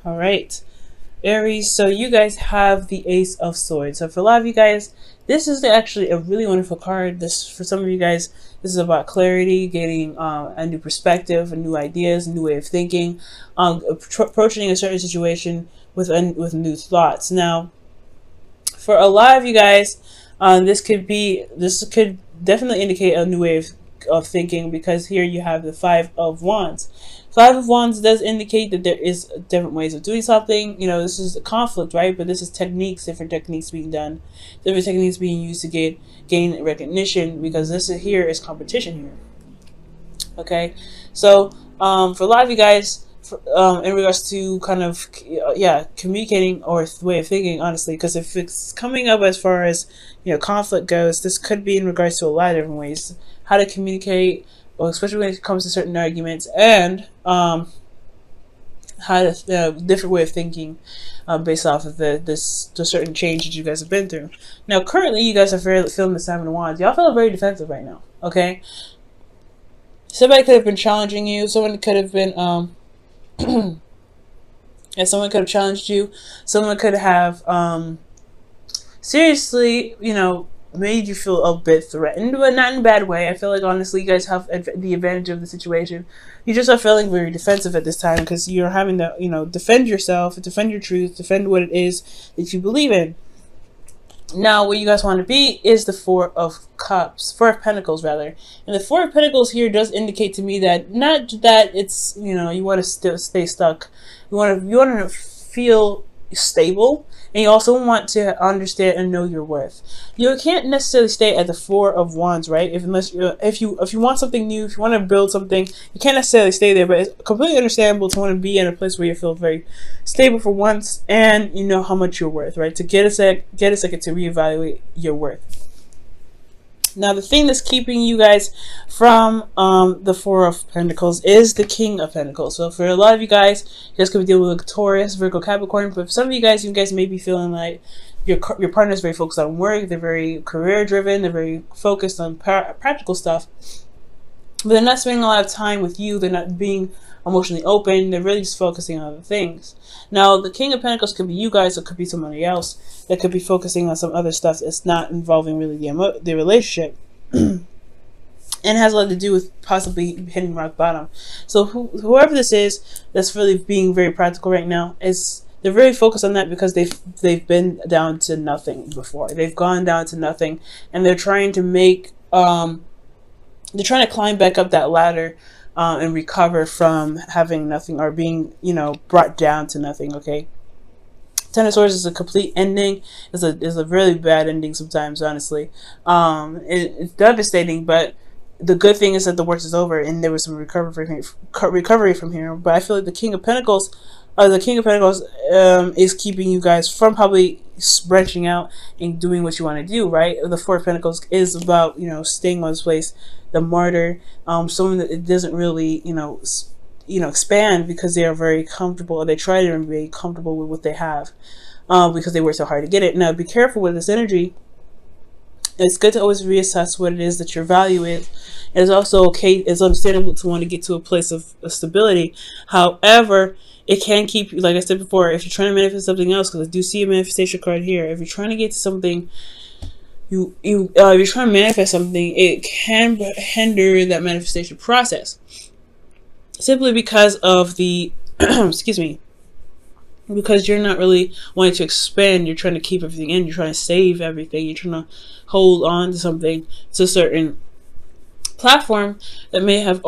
All right, Aries, so you guys have the Ace of Swords. So for a lot of you guys, this is actually a really wonderful card. This, for some of you guys, this is about clarity, getting a new perspective, new ideas, a new way of thinking, approaching a certain situation with new thoughts. Now, for a lot of you guys, this could definitely indicate a new way of thinking, because here you have the Five of Wands. Five of Wands does indicate that there is different ways of doing something. You know, this is a conflict, right? But this is techniques, different techniques being done, different techniques being used to gain recognition, because this is, here is competition here. Okay, so for a lot of you guys, in regards to kind of communicating or way of thinking, honestly, because if it's coming up as far as conflict goes, this could be in regards to a lot of different ways how to communicate, well, especially when it comes to certain arguments, and how to different way of thinking based off of the certain change that you guys have been through. Now, currently, you guys are feeling the Seven of Wands. Y'all feel very defensive right now. Okay, somebody could have been challenging you. Someone could have been and someone could have challenged you. Someone could have seriously, made you feel a bit threatened, but not in a bad way. I feel like, honestly, you guys have the advantage of the situation. You just are feeling very defensive at this time, because you're having to, defend yourself, defend your truth, defend what it is that you believe in. Now, what you guys want to be is the Four of Pentacles, rather. And the Four of Pentacles here does indicate to me that not that it's, you want to still stay stuck. You want to feel stable, and you also want to understand and know your worth. You can't necessarily stay at the Four of Wands, right? If you want something new, if you want to build something, you can't necessarily stay there. But it's completely understandable to want to be in a place where you feel very stable for once, and you know how much you're worth, right? To get a second to reevaluate your worth. Now, the thing that's keeping you guys from the Four of Pentacles is the King of Pentacles. So for a lot of you guys could be dealing with Taurus, Virgo, Capricorn. But for some of you guys may be feeling like your partner is very focused on work. They're very career driven. They're very focused on practical stuff. But they're not spending a lot of time with you. They're not being emotionally open. They're really just focusing on other things. Now, the King of Pentacles could be you guys, or it could be somebody else that could be focusing on some other stuff that's not involving really the relationship. And it has a lot to do with possibly hitting rock bottom. So whoever this is that's really being very practical right now, they're very focused on that, because they've been down to nothing before. They've gone down to nothing, and they're trying to climb back up that ladder and recover from having nothing, or being brought down to nothing. Okay, Ten of Swords is a complete ending. Is a really bad ending sometimes, honestly. It's devastating, but the good thing is that the worst is over, and there was some recovery from here. But I feel like the King of Pentacles is keeping you guys from probably branching out and doing what you want to do, right? The Four of Pentacles is about staying on this place, the martyr, someone that it doesn't really expand, because they are very comfortable, or they try to be very comfortable with what they have, because they work so hard to get it. Now, be careful with this energy. It's good to always reassess what it is that your value is. It's also okay, it's understandable to want to get to a place of stability. However, it can keep you, like I said before, if you're trying to manifest something else, because I do see a manifestation card here. If you're trying to get to something, if you're trying to manifest something, it can hinder that manifestation process, simply because of the excuse me, because you're not really wanting to expand. You're trying to keep everything in. You're trying to save everything. You're trying to hold on to something, to a certain platform that you may have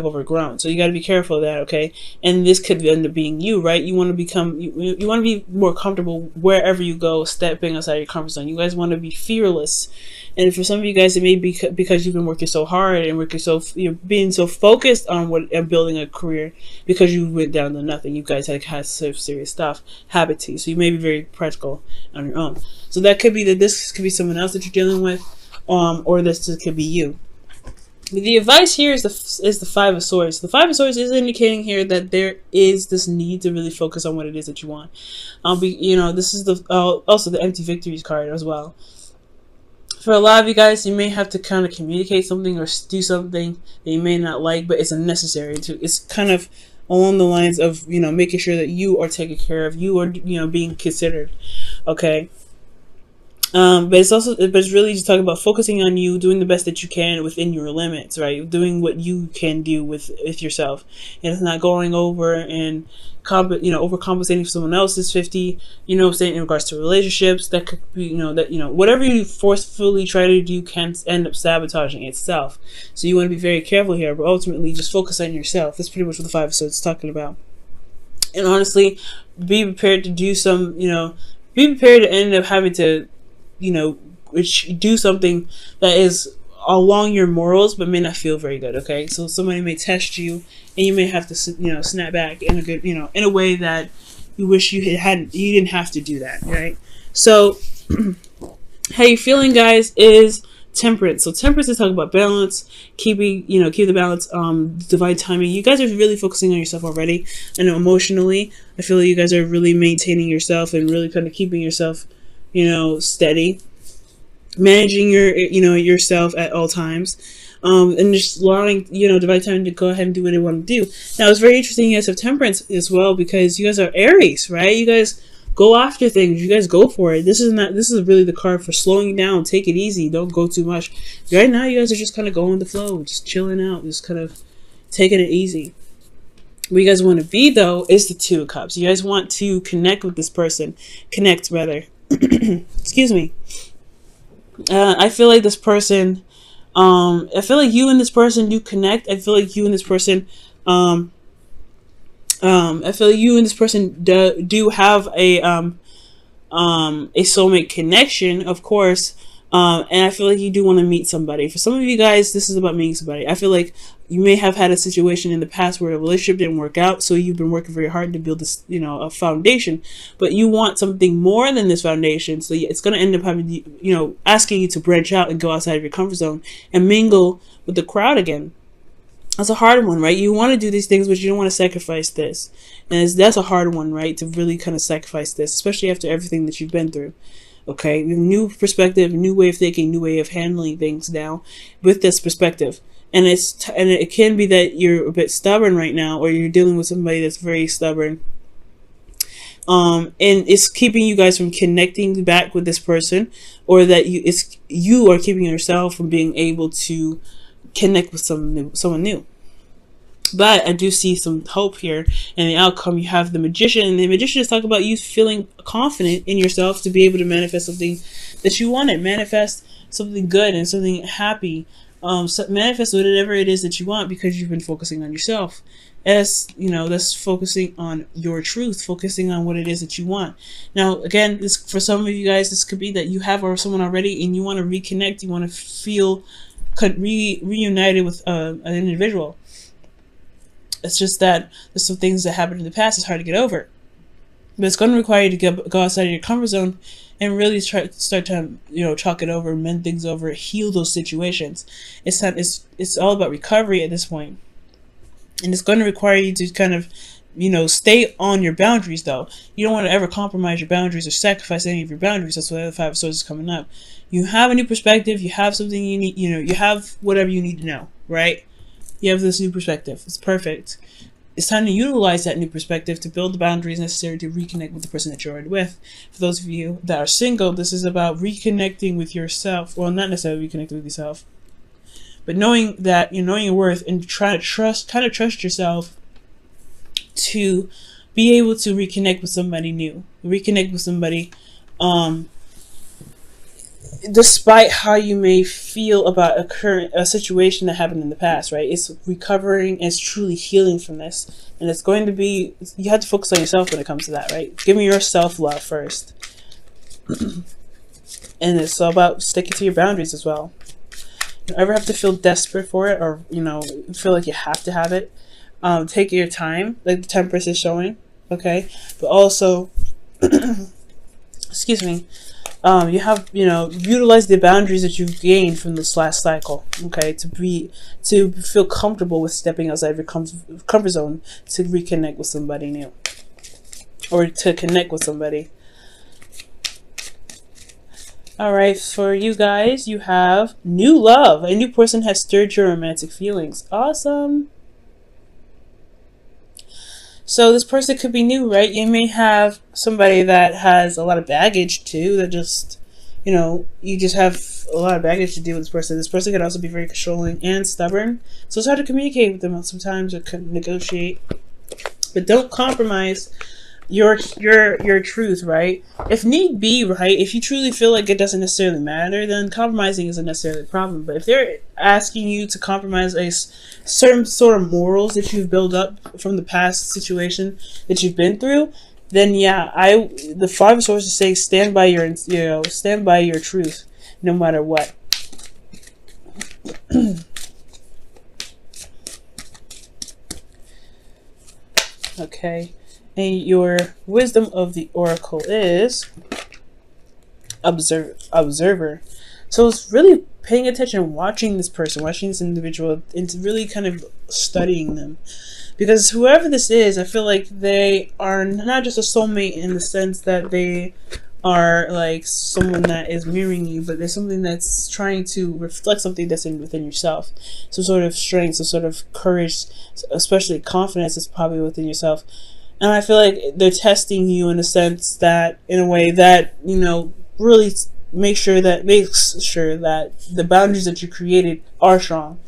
overgrown. So you got to be careful of that, okay? And this could end up being you, right? You want to become, you want to be more comfortable wherever you go, stepping outside your comfort zone. You guys want to be fearless. And for some of you guys, it may be because you've been working so hard and you're being so focused on building a career, because you went down to nothing. You guys had some serious stuff happen to you. So you may be very practical on your own. So that could be that this could be someone else that you're dealing with, or this could be you. The advice here is the Five of Swords. The Five of Swords is indicating here that there is this need to really focus on what it is that you want. This is also the Empty Victories card as well. For a lot of you guys, you may have to kind of communicate something or do something that you may not like, but it's necessary to. It's kind of along the lines of, you know, making sure that you are taken care of, you are, you know, being considered. Okay. But it's really just talking about focusing on you, doing the best that you can within your limits, right? Doing what you can do with yourself, and it's not going over and overcompensating for someone else's 50. You know, saying in regards to relationships, that could be, whatever you forcefully try to do can end up sabotaging itself. So you want to be very careful here, but ultimately just focus on yourself. That's pretty much what the 5 of Swords is talking about. And honestly, be prepared to do some, be prepared to end up having to, do something that is along your morals, but may not feel very good. Okay, so somebody may test you, and you may have to, snap back in a good, in a way that you wish you didn't have to do that, right? So, how you feeling, guys? Is Temperance. So Temperance is talking about balance, keep the balance, divine timing. You guys are really focusing on yourself already, and emotionally, I feel like you guys are really maintaining yourself and really kind of keeping yourself, steady, managing yourself at all times, and just allowing, divine time to go ahead and do what they want to do. Now, it's very interesting you guys have Temperance as well, because you guys are Aries, right? You guys go after things. You guys go for it. This is really the card for slowing down. Take it easy. Don't go too much. Right now, you guys are just kind of going with the flow, just chilling out, just kind of taking it easy. What you guys want to be, though, is the 2 of Cups. You guys want to connect with this person. Connect, rather. Excuse me. I feel like this person, I feel like you and this person do connect. I feel like you and this person, I feel like you and this person do have a soulmate connection, of course. And I feel like you do want to meet somebody. For some of you guys, this is about meeting somebody. I feel like you may have had a situation in the past where a relationship didn't work out, so you've been working very hard to build this, a foundation. But you want something more than this foundation, so it's going to end up having, asking you to branch out and go outside of your comfort zone and mingle with the crowd again. That's a hard one, right? You want to do these things, but you don't want to sacrifice this. And that's a hard one, right? To really kind of sacrifice this, especially after everything that you've been through. Okay, new perspective, new way of thinking, new way of handling things now with this perspective. And it can be that you're a bit stubborn right now, or you're dealing with somebody that's very stubborn. And it's keeping you guys from connecting back with this person, or that you are keeping yourself from being able to connect with someone new. But I do see some hope here in the outcome. You have the Magician, and the Magician is talking about you feeling confident in yourself to be able to manifest something that you wanted, manifest something good and something happy, manifest whatever it is that you want, because you've been focusing on yourself. That's focusing on your truth, focusing on what it is that you want. Now, again, this, for some of you guys, this could be that you have someone already and you want to reconnect, you want to feel reunited with an individual. It's just that there's some things that happened in the past. It's hard to get over, but it's going to require you to go outside of your comfort zone and really start to talk it over, mend things over, heal those situations. It's all about recovery at this point, and it's going to require you to kind of stay on your boundaries. Though you don't want to ever compromise your boundaries or sacrifice any of your boundaries. That's why the 5 of Swords is coming up. You have a new perspective. You have something you need. You have whatever you need to know, right? You have this new perspective. It's perfect. It's time to utilize that new perspective to build the boundaries necessary to reconnect with the person that you're already with. For those of you that are single, this is about reconnecting with yourself. Well, not necessarily reconnecting with yourself, but knowing that knowing your worth and try to trust yourself to be able to reconnect with somebody new, reconnect with somebody, despite how you may feel about a situation that happened in the past, right? It's recovering, it's truly healing from this. And it's going to be, you have to focus on yourself when it comes to that, right? Give me your self-love first. And it's all about sticking to your boundaries as well. You don't ever have to feel desperate for it, or, feel like you have to have it. Take your time, like the Temperance is showing, okay? But also, excuse me, you have, utilize the boundaries that you've gained from this last cycle, okay, to feel comfortable with stepping outside of your comfort zone to reconnect with somebody new, or to connect with somebody. All right, for you guys, you have new love. A new person has stirred your romantic feelings. Awesome. So this person could be new, right? You may have somebody that has a lot of baggage too, that just, you just have a lot of baggage to deal with this person. This person can also be very controlling and stubborn. So it's hard to communicate with them sometimes, or negotiate. But don't compromise your truth, right? If need be, right? If you truly feel like it doesn't necessarily matter, then compromising isn't necessarily a problem. But if they're asking you to compromise a certain sort of morals that you've built up from the past situation that you've been through, then yeah, the Five of Swords is saying stand by your truth, no matter what. Okay. And your wisdom of the oracle is observer. So it's really paying attention, watching this person, watching this individual, and really kind of studying them. Because whoever this is, I feel like they are not just a soulmate in the sense that they are like someone that is mirroring you, but there's something that's trying to reflect something that's within yourself. Some sort of strength, some sort of courage, especially confidence is probably within yourself. And I feel like they're testing you in a sense that, in a way that, really makes sure that the boundaries that you created are strong.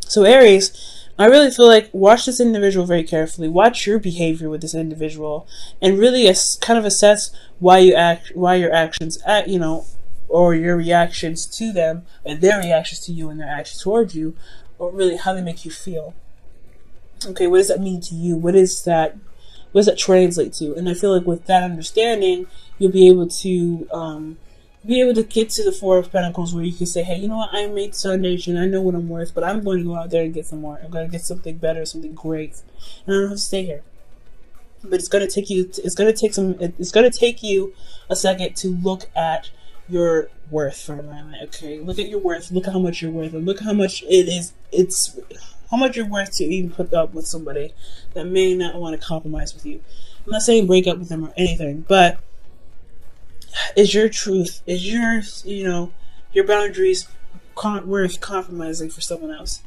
So Aries, I really feel like watch this individual very carefully. Watch your behavior with this individual, and really kind of assess why your actions or your reactions to them, and their reactions to you and their actions towards you, or really how they make you feel. Okay, what does that mean to you? What does that translate to? And I feel like with that understanding, you'll be able to get to the Four of Pentacles, where you can say, hey, you know what, I made the foundation, I know what I'm worth, but I'm going to go out there and get some more. I'm going to get something better, something great, and I don't have to stay here. But it's going to take you a second to look at your worth for a moment. Okay, look at your worth. Look at how much you're worth, and look how much how much you're worth to even put up with somebody that may not want to compromise with you. I'm not saying break up with them or anything, but is your truth, is your boundaries worth compromising for someone else?